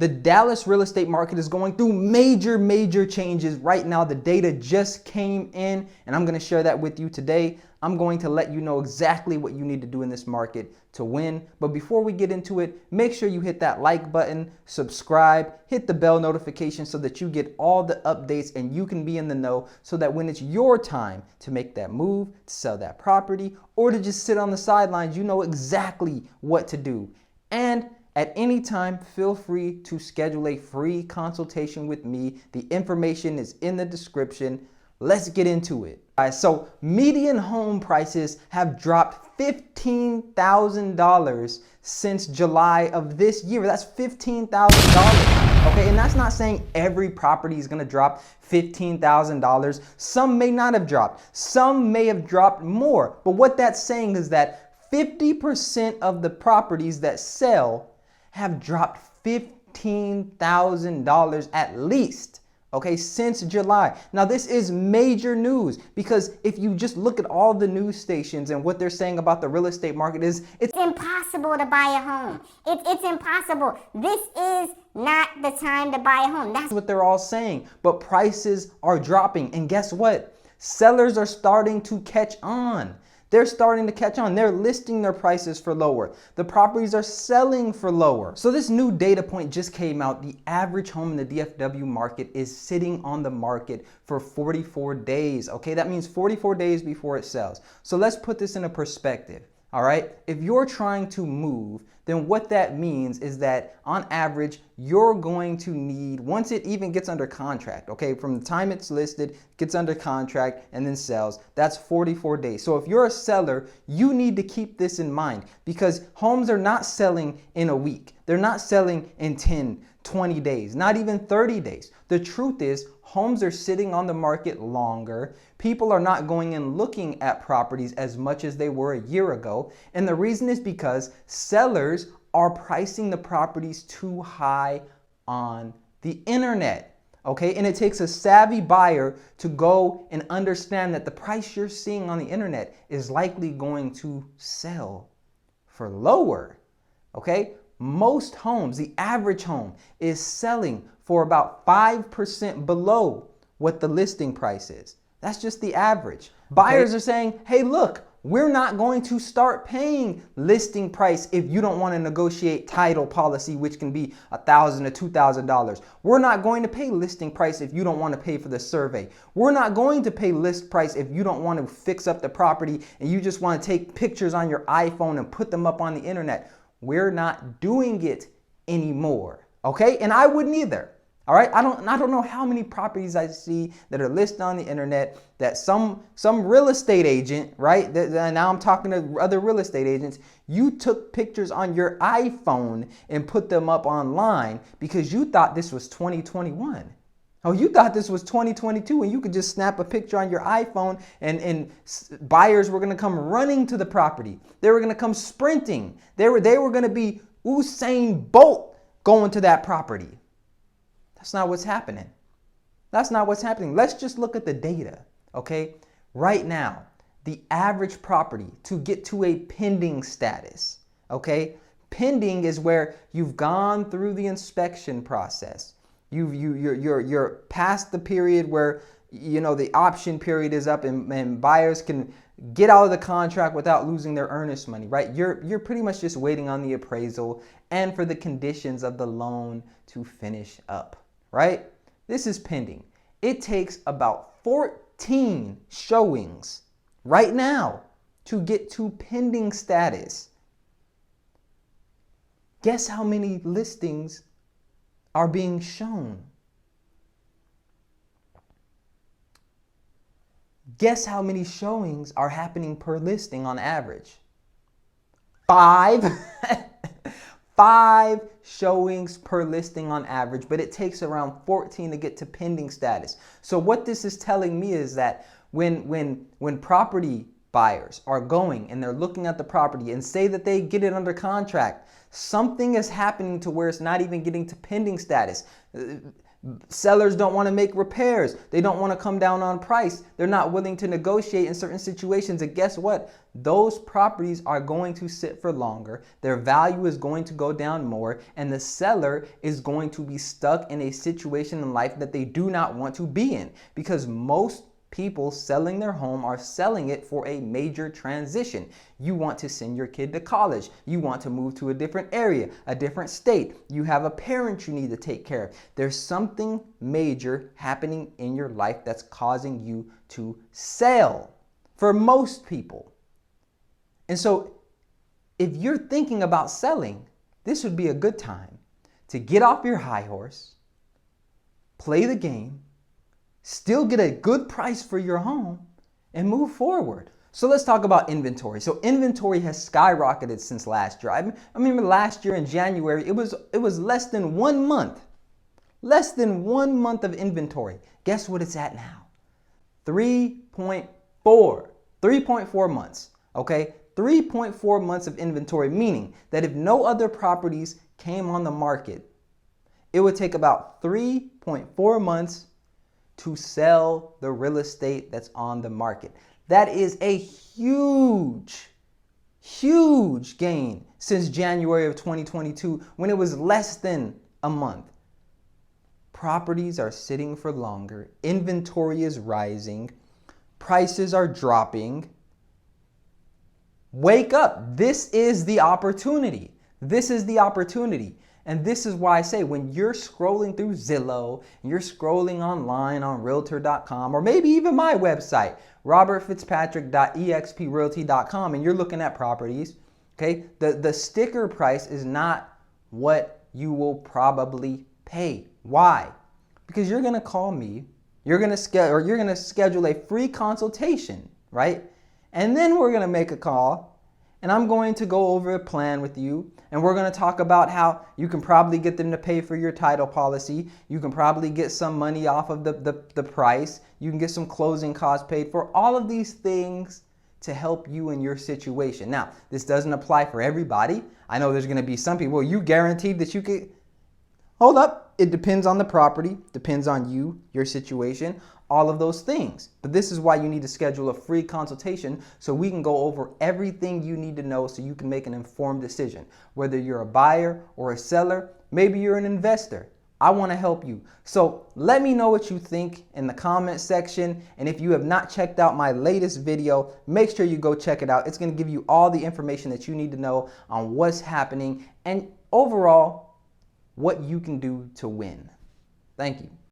The Dallas real estate market is going through major changes right now. The data just came in and I'm going to share that with you today. I'm going to let you know exactly what you need to do in this market to win. But before we get into it, make sure you hit that like button, subscribe, hit the bell notification so that you get all the updates and you can be in the know so that when it's your time to make that move, to sell that property, or to just sit on the sidelines, you know exactly what to do. And at any time, feel free to schedule a free consultation with me. The information is in the description. Let's get into it. All right, so median home prices have dropped $15,000 since July of this year. That's $15,000. Okay, and that's not saying every property is gonna drop $15,000. Some may not have dropped. Some may have dropped more. But what that's saying is that 50% of the properties that sell have dropped $15,000 at least, okay, since July. Now this is major news because if you just look at all the news stations and what they're saying about the real estate market is it's impossible to buy a home. It's impossible. This is not the time to buy a home. That's what they're all saying. But prices are dropping, and guess what? Sellers are starting to catch on. They're starting to catch on. They're listing their prices for lower. The properties are selling for lower. So this new data point just came out. The average home in the DFW market is sitting on the market for 44 days. Okay, that means 44 days before it sells. So let's put this in a perspective. All right, if you're trying to move, then what that means is that on average, you're going to need, once it even gets under contract, okay, from the time it's listed, gets under contract, and then sells, that's 44 days. So if you're a seller, you need to keep this in mind because homes are not selling in a week. They're not selling in 10, 20 days, not even 30 days. The truth is, homes are sitting on the market longer. People are not going and looking at properties as much as they were a year ago. And the reason is because sellers are pricing the properties too high on the internet. Okay, and it takes a savvy buyer to go and understand that the price you're seeing on the internet is likely going to sell for lower. Okay, most homes, the average home is selling for about 5% below what the listing price is. That's just the average. Buyers are saying, hey, look, we're not going to start paying listing price if you don't want to negotiate title policy, which can be $1,000 to $2,000. We're not going to pay listing price if you don't want to pay for the survey. We're not going to pay list price if you don't want to fix up the property and you just want to take pictures on your iPhone and put them up on the internet. We're not doing it anymore, okay? And I wouldn't either. All right, I don't know how many properties I see that are listed on the internet that some real estate agent, right? Now I'm talking to other real estate agents. You took pictures on your iPhone and put them up online because you thought this was 2021. Oh, you thought this was 2022 and you could just snap a picture on your iPhone and buyers were going to come running to the property. They were going to come sprinting. They were going to be Usain Bolt going to that property. That's not what's happening. That's not what's happening. Let's just look at the data, okay? Right now, the average property to get to a pending status, okay? Pending is where you've gone through the inspection process. You're past the period where, you know, the option period is up and buyers can get out of the contract without losing their earnest money, right? You're pretty much just waiting on the appraisal and for the conditions of the loan to finish up. Right? This is pending. It takes about 14 showings right now to get to pending status. Guess how many listings are being shown? Guess how many showings are happening per listing on average? 5. 5 showings per listing on average, but it takes around 14 to get to pending status. So what this is telling me is that when property buyers are going and they're looking at the property and say that they get it under contract, something is happening to where it's not even getting to pending status. Sellers don't want to make repairs. They don't want to come down on price. They're not willing to negotiate in certain situations. And guess what? Those properties are going to sit for longer. Their value is going to go down more. And the seller is going to be stuck in a situation in life that they do not want to be in. Because most people selling their home are selling it for a major transition. You want to send your kid to college. You want to move to a different area, a different state. You have a parent you need to take care of. There's something major happening in your life that's causing you to sell for most people. And so if you're thinking about selling, this would be a good time to get off your high horse, play the game, still get a good price for your home, and move forward. So let's talk about inventory. So inventory has skyrocketed since last year. I remember last year in January, it was less than 1 month. Less than 1 month of inventory. Guess what it's at now? 3.4 months. Okay? 3.4 months of inventory, meaning that if no other properties came on the market, it would take about 3.4 months to sell the real estate that's on the market. That is a huge gain since January of 2022 when it was less than a month. Properties are sitting for longer. Inventory is rising. Prices are dropping. Wake up. This is the opportunity. This is the opportunity. And this is why I say when you're scrolling through Zillow, and you're scrolling online on Realtor.com, or maybe even my website, robertfitzpatrick.exprealty.com, and you're looking at properties, okay, the sticker price is not what you will probably pay. Why? Because you're going to call me, you're going to schedule a free consultation, right? And then we're going to make a call, and I'm going to go over a plan with you. And we're going to talk about how you can probably get them to pay for your title policy. You can probably get some money off of the price. You can get some closing costs paid for. All of these things to help you in your situation. Now, this doesn't apply for everybody. I know there's going to be some people, well, you guaranteed that you could. Hold up. It depends on the property, depends on you, your situation, all of those things. But this is why you need to schedule a free consultation so we can go over everything you need to know so you can make an informed decision. Whether you're a buyer or a seller, maybe you're an investor. I want to help you. So let me know what you think in the comment section. And if you have not checked out my latest video, make sure you go check it out. It's going to give you all the information that you need to know on what's happening and overall what you can do to win. Thank you.